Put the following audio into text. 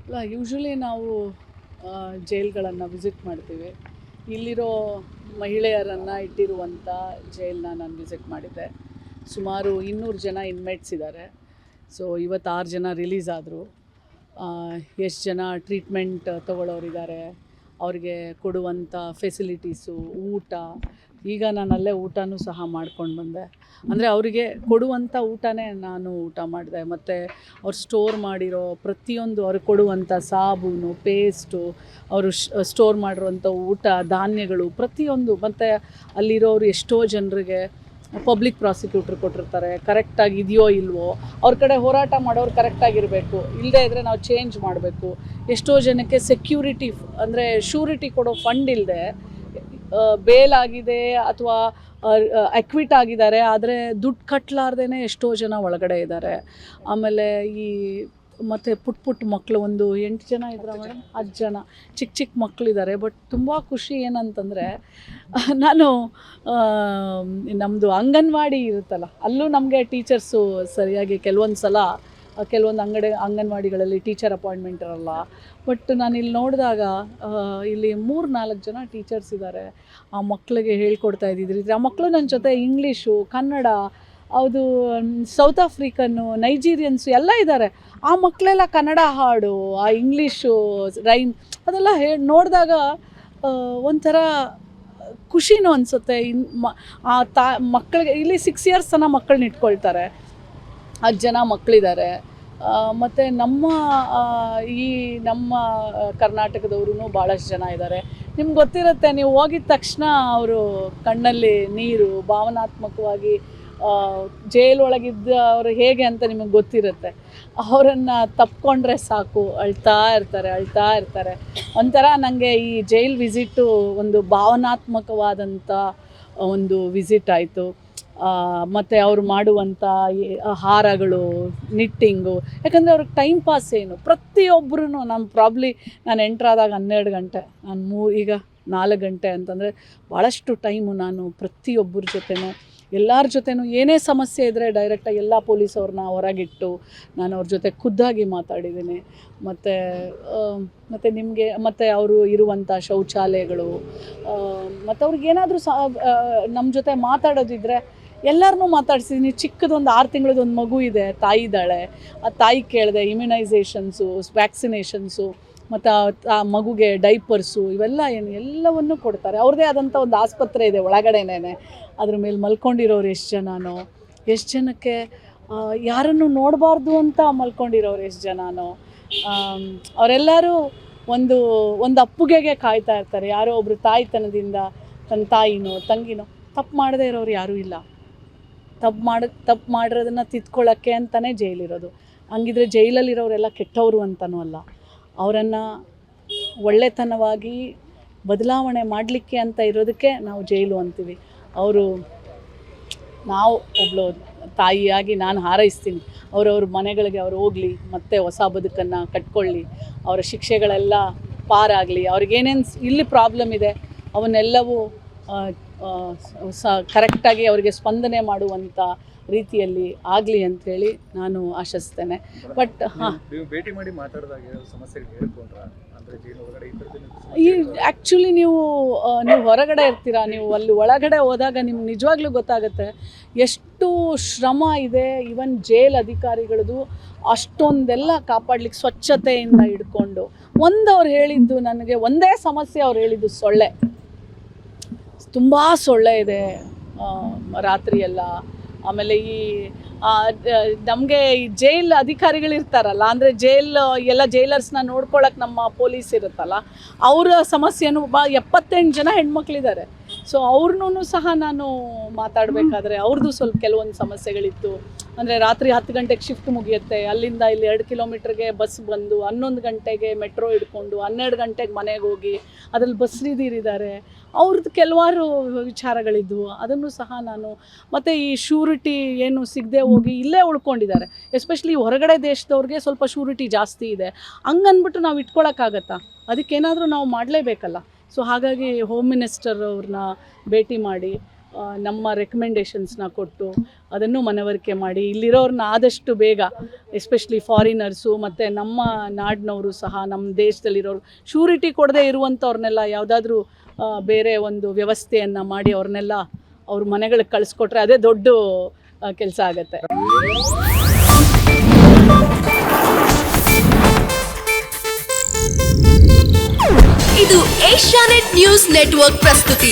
ಅಲ್ಲ, ಯೂಶ್ವಲಿ ನಾವು ಜೈಲ್ಗಳನ್ನು ವಿಸಿಟ್ ಮಾಡ್ತೀವಿ. ಇಲ್ಲಿರೋ ಮಹಿಳೆಯರನ್ನು ಇಟ್ಟಿರುವಂಥ ಜೈಲನ್ನ ನಾನು ವಿಸಿಟ್ ಮಾಡಿದ್ದೆ. ಸುಮಾರು 200 ಜನ ಇನ್ಮೇಟ್ಸ್ ಇದ್ದಾರೆ. ಸೊ ಇವತ್ತು 6 ಜನ ರಿಲೀಸ್ ಆದರು. ಎಷ್ಟು ಜನ ಟ್ರೀಟ್ಮೆಂಟ್ ತೊಗೊಳ್ಳೋರಿದ್ದಾರೆ, ಅವ್ರಿಗೆ ಕೊಡುವಂಥ ಫೆಸಿಲಿಟೀಸು, ಊಟ. ಈಗ ನಾನು ಅಲ್ಲೇ ಊಟನೂ ಸಹ ಮಾಡ್ಕೊಂಡು ಬಂದೆ. ಅಂದರೆ ಅವರಿಗೆ ಕೊಡುವಂಥ ಊಟನೇ ನಾನು ಊಟ ಮಾಡಿದೆ. ಮತ್ತು ಅವ್ರು ಸ್ಟೋರ್ ಮಾಡಿರೋ ಪ್ರತಿಯೊಂದು, ಅವ್ರಿಗೆ ಕೊಡುವಂಥ ಸಾಬೂನು, ಪೇಸ್ಟು, ಅವರು ಸ್ಟೋರ್ ಮಾಡಿರೋಂಥ ಊಟ, ಧಾನ್ಯಗಳು ಪ್ರತಿಯೊಂದು. ಮತ್ತು ಅಲ್ಲಿರೋರು ಎಷ್ಟೋ ಜನರಿಗೆ ಪಬ್ಲಿಕ್ ಪ್ರಾಸಿಕ್ಯೂಟ್ರ್ ಕೊಟ್ಟಿರ್ತಾರೆ, ಕರೆಕ್ಟಾಗಿ ಇದೆಯೋ ಇಲ್ವೋ, ಅವ್ರ ಕಡೆ ಹೋರಾಟ ಮಾಡೋರು ಕರೆಕ್ಟಾಗಿರಬೇಕು, ಇಲ್ಲದೇ ಇದ್ದರೆ ನಾವು ಚೇಂಜ್ ಮಾಡಬೇಕು. ಎಷ್ಟೋ ಜನಕ್ಕೆ ಸೆಕ್ಯೂರಿಟಿ ಅಂದರೆ ಶ್ಯೂರಿಟಿ ಕೊಡೋ ಫಂಡ್ ಇಲ್ಲದೆ ಬೇಲ್ ಆಗಿದೆ ಅಥವಾ ಅಕ್ವಿಟ್ ಆಗಿದ್ದಾರೆ, ಆದರೆ ದುಡ್ಡು ಕಟ್ಟಲಾರ್ದೇ ಎಷ್ಟೋ ಜನ ಒಳಗಡೆ ಇದ್ದಾರೆ. ಆಮೇಲೆ ಈ ಮತ್ತು ಪುಟ್ಟ ಮಕ್ಕಳು ಒಂದು 8 ಜನ ಇದ್ದಾರೆ ಮೇಡಮ್, 10 ಜನ ಚಿಕ್ಕ ಮಕ್ಕಳಿದ್ದಾರೆ. ಬಟ್ ತುಂಬ ಖುಷಿ ಏನಂತಂದರೆ, ನಾನು ನಮ್ಮದು ಅಂಗನವಾಡಿ ಇರುತ್ತಲ್ಲ, ಅಲ್ಲೂ ನಮಗೆ ಟೀಚರ್ಸು ಸರಿಯಾಗಿ ಕೆಲವೊಂದು ಅಂಗನವಾಡಿಗಳಲ್ಲಿ ಟೀಚರ್ ಅಪಾಯಿಂಟ್ಮೆಂಟ್ ಇರಲ್ಲ. ಬಟ್ ನಾನು ಇಲ್ಲಿ ನೋಡಿದಾಗ ಇಲ್ಲಿ 3-4 ಜನ ಟೀಚರ್ಸ್ ಇದ್ದಾರೆ. ಆ ಮಕ್ಕಳಿಗೆ ಹೇಳ್ಕೊಡ್ತಾ ಇದ್ದಿದ್ರಿ. ಆ ಮಕ್ಕಳು ನನ್ನ ಜೊತೆ ಇಂಗ್ಲೀಷು, ಕನ್ನಡ, ಅದು ಸೌತ್ ಆಫ್ರಿಕನ್ನು, ನೈಜೀರಿಯನ್ಸು ಎಲ್ಲ ಇದ್ದಾರೆ. ಆ ಮಕ್ಕಳೆಲ್ಲ ಕನ್ನಡ ಹಾಡು, ಆ ಇಂಗ್ಲೀಷು ರೈಮ್ ಅದೆಲ್ಲ ನೋಡಿದಾಗ ಒಂಥರ ಖುಷಿನೂ ಅನಿಸುತ್ತೆ. ಮಕ್ಕಳಿಗೆ ಇಲ್ಲಿ 6 ಇಯರ್ಸ್ ತನಕ ಮಕ್ಕಳನ್ನ ಇಟ್ಕೊಳ್ತಾರೆ. 10 ಜನ ಮಕ್ಕಳಿದ್ದಾರೆ. ಮತ್ತು ನಮ್ಮ ಕರ್ನಾಟಕದವ್ರೂ ಭಾಳಷ್ಟು ಜನ ಇದ್ದಾರೆ. ನಿಮ್ಗೆ ಗೊತ್ತಿರುತ್ತೆ, ನೀವು ಹೋಗಿದ ತಕ್ಷಣ ಅವರು ಕಣ್ಣಲ್ಲಿ ನೀರು, ಭಾವನಾತ್ಮಕವಾಗಿ ಜೈಲೊಳಗಿದ್ದವರು ಹೇಗೆ ಅಂತ ನಿಮಗೆ ಗೊತ್ತಿರುತ್ತೆ. ಅವರನ್ನು ತಪ್ಪಿಕೊಂಡ್ರೆ ಸಾಕು, ಅಳ್ತಾ ಇರ್ತಾರೆ. ಒಂಥರ ನನಗೆ ಈ ಜೈಲ್ ವಿಸಿಟ್ಟು ಒಂದು ಭಾವನಾತ್ಮಕವಾದಂಥ ಒಂದು ವಿಸಿಟ್ ಆಯಿತು. ಮತ್ತು ಅವರು ಮಾಡುವಂಥ ಹಾರಗಳು, ನಿಟ್ಟಿಂಗು, ಯಾಕಂದರೆ ಅವ್ರಿಗೆ ಟೈಮ್ ಪಾಸ್ ಏನು, ಪ್ರತಿಯೊಬ್ಬರೂ ನಾನು ಎಂಟ್ರಾದಾಗ 12 ಗಂಟೆ, ಈಗ 4 ಗಂಟೆ ಅಂತಂದರೆ ಭಾಳಷ್ಟು ಟೈಮು ನಾನು ಪ್ರತಿಯೊಬ್ಬರ ಜೊತೆನೂ, ಎಲ್ಲರ ಜೊತೆನೂ ಏನೇ ಸಮಸ್ಯೆ ಇದ್ದರೆ ಡೈರೆಕ್ಟಾಗಿ ಎಲ್ಲ ಪೊಲೀಸವ್ರನ್ನ ಹೊರಗಿಟ್ಟು ನಾನು ಅವ್ರ ಜೊತೆ ಖುದ್ದಾಗಿ ಮಾತಾಡಿದ್ದೀನಿ. ಮತ್ತು ನಿಮಗೆ ಮತ್ತು ಅವರು ಇರುವಂಥ ಶೌಚಾಲಯಗಳು, ಮತ್ತು ಅವ್ರಿಗೇನಾದರೂ ನಮ್ಮ ಜೊತೆ ಮಾತಾಡೋದಿದ್ದರೆ ಎಲ್ಲರನ್ನೂ ಮಾತಾಡ್ಸಿದ್ದೀನಿ. ಚಿಕ್ಕದೊಂದು 6 ತಿಂಗಳದೊಂದು ಮಗು ಇದೆ, ತಾಯಿ ಇದ್ದಾಳೆ. ಆ ತಾಯಿ ಕೇಳಿದೆ, ಇಮ್ಯುನೈಸೇಷನ್ಸು, ವ್ಯಾಕ್ಸಿನೇಷನ್ಸು, ಮತ್ತು ಆ ಮಗುಗೆ ಡೈಪರ್ಸು, ಎಲ್ಲವನ್ನೂ ಕೊಡ್ತಾರೆ. ಅವ್ರದ್ದೇ ಆದಂಥ ಒಂದು ಆಸ್ಪತ್ರೆ ಇದೆ ಒಳಗಡೆನೇ. ಅದ್ರ ಮೇಲೆ ಮಲ್ಕೊಂಡಿರೋರು ಎಷ್ಟು ಜನಕ್ಕೆ ಯಾರನ್ನು ನೋಡಬಾರ್ದು ಅಂತ ಮಲ್ಕೊಂಡಿರೋರು ಎಷ್ಟು ಜನನೋ, ಅವರೆಲ್ಲರೂ ಒಂದು ಅಪ್ಪುಗೆಗೆ ಕಾಯ್ತಾ ಇರ್ತಾರೆ. ಯಾರೋ ಒಬ್ಬರು ತಾಯ್ತನದಿಂದ ತನ್ನ ತಾಯಿನೋ ತಂಗಿನೋ ತಪ್ಪು ಮಾಡದೇ ಇರೋರು ಯಾರೂ ಇಲ್ಲ. ತಪ್ಪು ಮಾಡಿರೋದನ್ನು ತಿದ್ಕೊಳ್ಳೋಕ್ಕೆ ಅಂತಲೇ ಜೈಲಿರೋದು. ಹಂಗಿದ್ರೆ ಜೈಲಲ್ಲಿರೋರೆಲ್ಲ ಕೆಟ್ಟವರು ಅಂತನೂ ಅಲ್ಲ. ಅವರನ್ನು ಒಳ್ಳೆತನವಾಗಿ ಬದಲಾವಣೆ ಮಾಡಲಿಕ್ಕೆ ಅಂತ ಇರೋದಕ್ಕೆ ನಾವು ಜೈಲು ಅಂತೀವಿ. ನಾವು ಒಬ್ಬಳು ತಾಯಿಯಾಗಿ ನಾನು ಹಾರೈಸ್ತೀನಿ, ಅವರವ್ರ ಮನೆಗಳಿಗೆ ಅವ್ರು ಹೋಗಲಿ, ಮತ್ತೆ ಹೊಸ ಬದುಕನ್ನು ಕಟ್ಕೊಳ್ಳಿ, ಅವರ ಶಿಕ್ಷೆಗಳೆಲ್ಲ ಪಾರಾಗಲಿ, ಅವ್ರಿಗೇನೇನು ಇಲ್ಲಿ ಪ್ರಾಬ್ಲಮ್ ಇದೆ ಅವನ್ನೆಲ್ಲವೂ ಕರೆಕ್ಟಾಗಿ ಅವರಿಗೆ ಸ್ಪಂದನೆ ಮಾಡುವಂಥ ರೀತಿಯಲ್ಲಿ ಆಗಲಿ ಅಂಥೇಳಿ ನಾನು ಆಶಿಸ್ತೇನೆ. ಬಟ್ ಭೇಟಿ ಮಾಡಿ ಮಾತಾಡಿದಾಗ ಸಮಸ್ಯೆಗಳು ಹೇಳ್ಕೊಂಡ್ರಾ? ಈ ಆ್ಯಕ್ಚುಲಿ ನೀವು ಹೊರಗಡೆ ಇರ್ತೀರಾ, ನೀವು ಅಲ್ಲಿ ಒಳಗಡೆ ಹೋದಾಗ ನಿಮ್ಗೆ ನಿಜವಾಗ್ಲೂ ಗೊತ್ತಾಗುತ್ತೆ ಎಷ್ಟು ಶ್ರಮ ಇದೆ. ಈವನ್ ಜೈಲ್ ಅಧಿಕಾರಿಗಳದು ಅಷ್ಟೊಂದೆಲ್ಲ ಕಾಪಾಡ್ಲಿಕ್ಕೆ, ಸ್ವಚ್ಛತೆಯಿಂದ ಹಿಡ್ಕೊಂಡು. ಅವ್ರು ಹೇಳಿದ್ದು ನನಗೆ ಒಂದೇ ಸಮಸ್ಯೆ, ಅವ್ರು ಹೇಳಿದ್ದು ಸೊಳ್ಳೆ. ತುಂಬ ಸೊಳ್ಳೆ ಇದೆ ರಾತ್ರಿ ಎಲ್ಲ. ಆಮೇಲೆ ನಮಗೆ ಈ ಜೈಲ್ ಅಧಿಕಾರಿಗಳಿರ್ತಾರಲ್ಲ, ಅಂದರೆ ಎಲ್ಲ ಜೈಲರ್ಸ್ನ ನೋಡ್ಕೊಳ್ಳೋಕೆ ನಮ್ಮ ಪೊಲೀಸ್ ಇರುತ್ತಲ್ಲ, ಅವರ ಸಮಸ್ಯೆನೂ 78 ಜನ ಹೆಣ್ಮಕ್ಳಿದ್ದಾರೆ. ಸೊ ಅವ್ರನ್ನೂ ಸಹ ನಾನು ಮಾತಾಡಬೇಕಾದ್ರೆ ಅವ್ರದ್ದು ಸ್ವಲ್ಪ ಕೆಲವೊಂದು ಸಮಸ್ಯೆಗಳಿತ್ತು. ಅಂದರೆ ರಾತ್ರಿ 10 ಗಂಟೆಗೆ ಶಿಫ್ಟ್ ಮುಗಿಯುತ್ತೆ, ಅಲ್ಲಿಂದ ಇಲ್ಲಿ 2 ಕಿಲೋಮೀಟ್ರಿಗೆ ಬಸ್ ಬಂದು 11 ಗಂಟೆಗೆ ಮೆಟ್ರೋ ಹಿಡ್ಕೊಂಡು 12 ಗಂಟೆಗೆ ಮನೆಗೆ ಹೋಗಿ ಅದ್ರಲ್ಲಿ ಬಸ್ರಿದೀರಿದ್ದಾರೆ. ಅವ್ರದ್ದು ಕೆಲವಾರು ವಿಚಾರಗಳಿದ್ವು, ಅದನ್ನು ಸಹ ನಾನು. ಮತ್ತು ಈ ಶ್ಯೂರಿಟಿ ಏನು ಸಿಗದೆ ಹೋಗಿ ಇಲ್ಲೇ ಉಳ್ಕೊಂಡಿದ್ದಾರೆ. ಎಸ್ಪೆಷಲಿ ಹೊರಗಡೆ ದೇಶದವ್ರಿಗೆ ಸ್ವಲ್ಪ ಶ್ಯೂರಿಟಿ ಜಾಸ್ತಿ ಇದೆ. ಹಂಗನ್ಬಿಟ್ಟು ನಾವು ಇಟ್ಕೊಳಕ್ಕಾಗತ್ತಾ? ಅದಕ್ಕೇನಾದರೂ ನಾವು ಮಾಡಲೇಬೇಕಲ್ಲ. ಸೊ ಹಾಗಾಗಿ ಹೋಮ್ ಮಿನಿಸ್ಟರ್ ಅವ್ರನ್ನ ಭೇಟಿ ಮಾಡಿ ನಮ್ಮ ರೆಕಮೆಂಡೇಷನ್ಸ್ನ ಕೊಟ್ಟು ಅದನ್ನು ಮನವರಿಕೆ ಮಾಡಿ ಇಲ್ಲಿರೋರನ್ನ ಆದಷ್ಟು ಬೇಗ ಎಸ್ಪೆಷಲಿ ಫಾರಿನರ್ಸು ಮತ್ತು ನಮ್ಮ ನಾಡಿನವರು ಸಹ ನಮ್ಮ ದೇಶದಲ್ಲಿರೋರು ಶ್ಯೂರಿಟಿ ಕೊಡದೇ ಇರುವಂಥವ್ರನ್ನೆಲ್ಲ ಯಾವುದಾದ್ರೂ ಬೇರೆ ಒಂದು ವ್ಯವಸ್ಥೆಯನ್ನು ಮಾಡಿ ಅವ್ರನ್ನೆಲ್ಲ ಅವ್ರ ಮನೆಗಳಿಗೆ ಕಳಿಸ್ಕೊಟ್ರೆ ಅದೇ ದೊಡ್ಡ ಕೆಲಸ ಆಗುತ್ತೆ. ಇದು ಏಷ್ಯಾನೆಟ್ ನ್ಯೂಸ್ ನೆಟ್ವರ್ಕ್ ಪ್ರಸ್ತುತಿ.